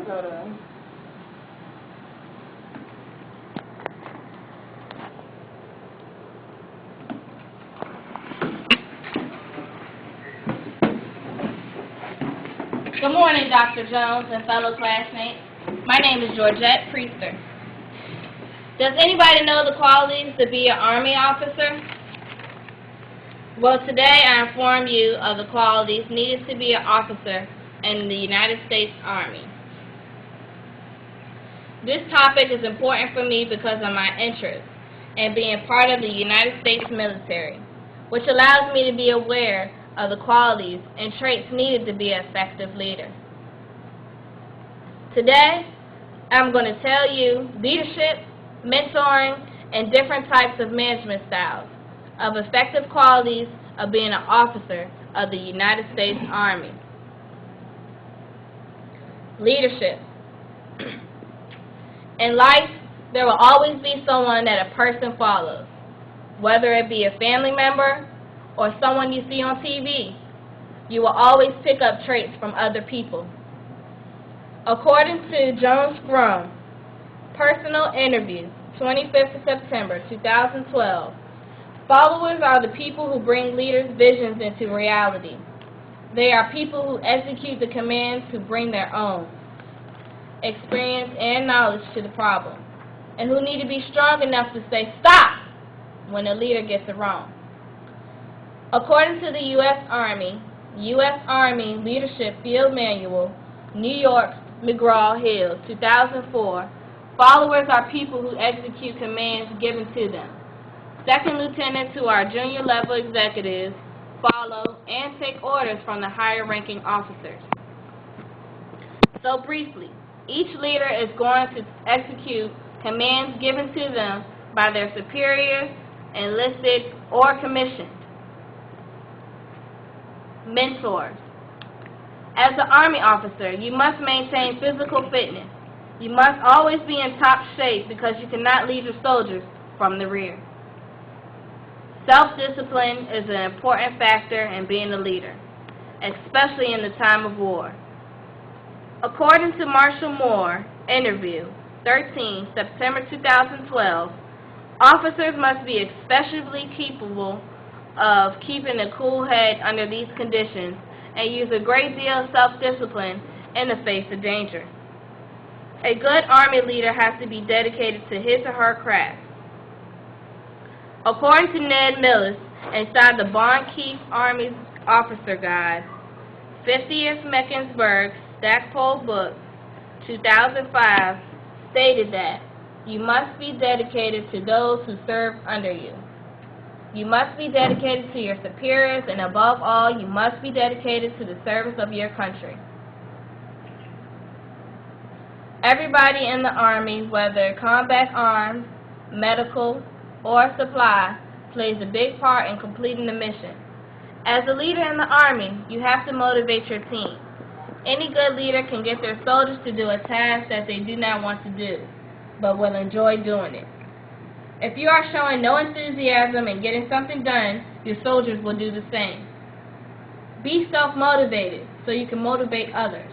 go to. Good morning, Dr. Jones and fellow classmates. My name is Gjpriester. Does anybody know the qualities to be an Army officer? Well, today I inform you of the qualities needed to be an officer in the United States Army. This topic is important for me because of my interest in being part of the United States military, which allows me to be aware of the qualities and traits needed to be an effective leader. Today, I'm going to tell you leadership, mentoring, and different types of management styles of effective qualities of being an officer of the United States Army. Leadership. In life, there will always be someone that a person follows, whether it be a family member or someone you see on TV. You will always pick up traits from other people. According to Jones Grown, Personal Interview, 25th of September, 2012, followers are the people who bring leaders' visions into reality. They are people who execute the commands who bring their own experience and knowledge to the problem, and who need to be strong enough to say stop when a leader gets it wrong. According to the U.S. Army Leadership Field Manual, New York, McGraw-Hill, 2004, followers are people who execute commands given to them. Second lieutenants who are junior level executives follow and take orders from the higher ranking officers. So briefly, each leader is going to execute commands given to them by their superiors, enlisted or commissioned. Mentors. As an Army officer, you must maintain physical fitness. You must always be in top shape because you cannot lead your soldiers from the rear. Self-discipline is an important factor in being a leader, especially in the time of war. According to Marshall Moore, Interview, 13, September 2012, officers must be especially capable of keeping a cool head under these conditions and use a great deal of self-discipline in the face of danger. A good Army leader has to be dedicated to his or her craft. According to Ned Millis, inside the Von Keith Army Officer Guide, 50th Mecklenburg Stackpole Book, 2005, stated that you must be dedicated to those who serve under you. You must be dedicated to your superiors, and above all, you must be dedicated to the service of your country. Everybody in the Army, whether combat arms, medical, or supply, plays a big part in completing the mission. As a leader in the Army, you have to motivate your team. Any good leader can get their soldiers to do a task that they do not want to do, but will enjoy doing it. If you are showing no enthusiasm in getting something done, your soldiers will do the same. Be self-motivated so you can motivate others.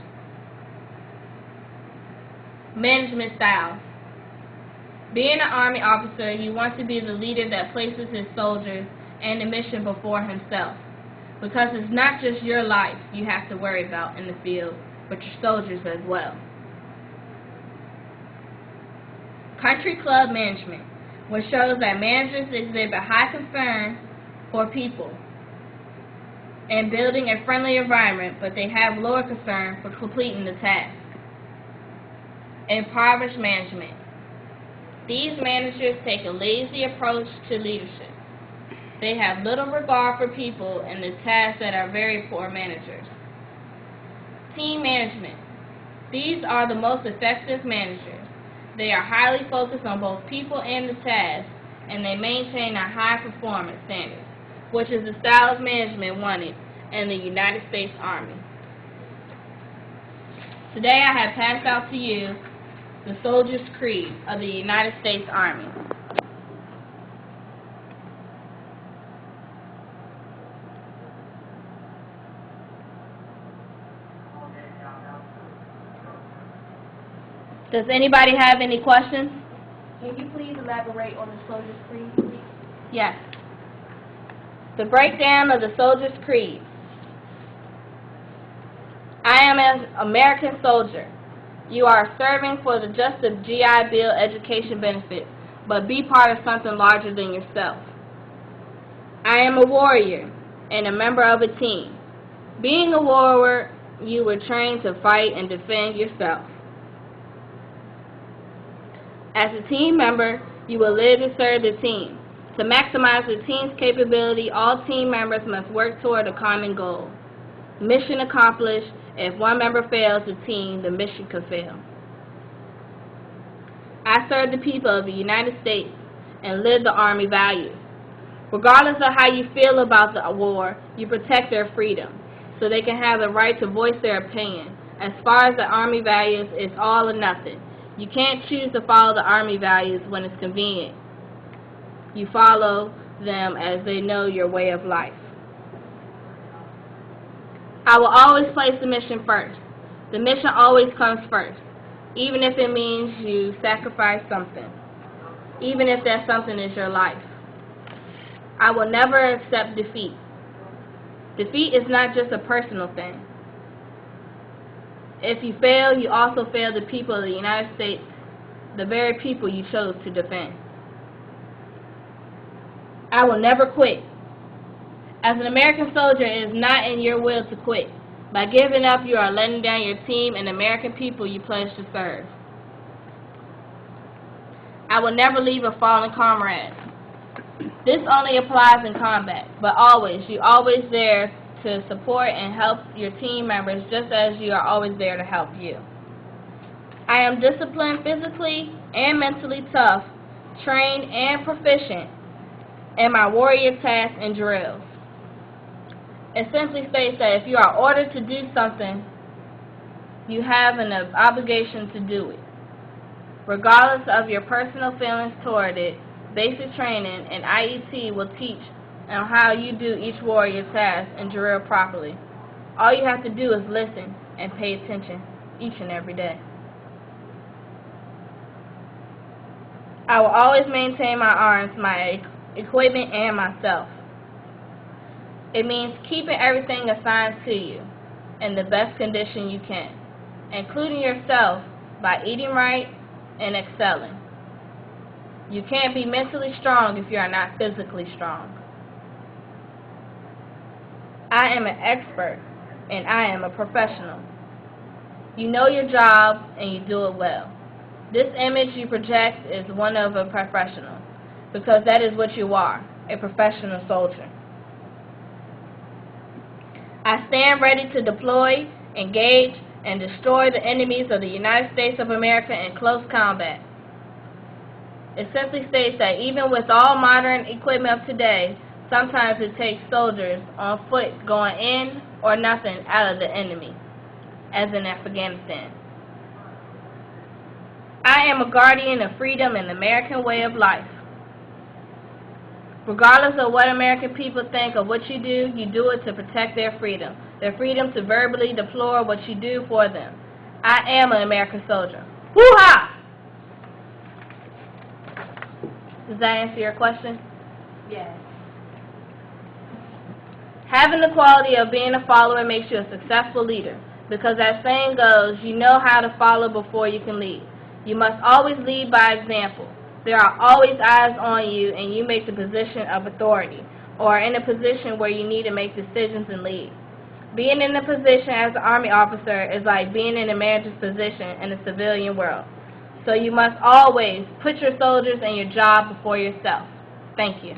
Management styles. Being an Army officer, you want to be the leader that places his soldiers and the mission before himself, because it's not just your life you have to worry about in the field, but your soldiers as well. Country club management, which shows that managers exhibit high concern for people and building a friendly environment, but they have lower concern for completing the task. Impoverished management. These managers take a lazy approach to leadership. They have little regard for people and the tasks that are very poor managers. Team management. These are the most effective managers. They are highly focused on both people and the task, and they maintain a high performance standard, which is the style of management wanted in the United States Army. Today I have passed out to you the Soldier's Creed of the United States Army. Does anybody have any questions? Can you please elaborate on the Soldier's Creed, please? Yes. The breakdown of the Soldier's Creed. I am an American soldier. You are serving for the just of GI Bill education benefits, but be part of something larger than yourself. I am a warrior and a member of a team. Being a warrior, you were trained to fight and defend yourself. As a team member, you will live to serve the team. To maximize the team's capability, all team members must work toward a common goal. Mission accomplished. If one member fails the team, the mission could fail. I serve the people of the United States and live the Army values. Regardless of how you feel about the war, you protect their freedom, so they can have the right to voice their opinion. As far as the Army values, it's all or nothing. You can't choose to follow the Army values when it's convenient. You follow them as they know your way of life. I will always place the mission first. The mission always comes first, even if it means you sacrifice something, even if that something is your life. I will never accept defeat. Defeat is not just a personal thing. If you fail, you also fail the people of the United States, the very people you chose to defend. I will never quit. As an American soldier, it is not in your will to quit. By giving up, you are letting down your team and the American people you pledge to serve. I will never leave a fallen comrade. This only applies in combat, but you're always there to support and help your team members just as you are always there to help you. I am disciplined physically and mentally tough, trained and proficient in my warrior tasks and drills. It simply states that if you are ordered to do something, you have an obligation to do it. Regardless of your personal feelings toward it, basic training and IET will teach on how you do each warrior task and drill properly. All you have to do is listen and pay attention each and every day. I will always maintain my arms, my equipment, and myself. It means keeping everything assigned to you in the best condition you can, including yourself, by eating right and excelling. You can't be mentally strong if you are not physically strong. I am an expert, and I am a professional. You know your job, and you do it well. This image you project is one of a professional, because that is what you are, a professional soldier. I stand ready to deploy, engage, and destroy the enemies of the United States of America in close combat. It simply states that even with all modern equipment of today, sometimes it takes soldiers on foot going in or nothing out of the enemy, as in Afghanistan. I am a guardian of freedom and the American way of life. Regardless of what American people think of what you do it to protect their freedom to verbally deplore what you do for them. I am an American soldier. Woo-ha! Does that answer your question? Yes. Having the quality of being a follower makes you a successful leader, because as saying goes, you know how to follow before you can lead. You must always lead by example. There are always eyes on you, and you make the position of authority, or in a position where you need to make decisions and lead. Being in a position as an Army officer is like being in a manager's position in the civilian world. So you must always put your soldiers and your job before yourself. Thank you.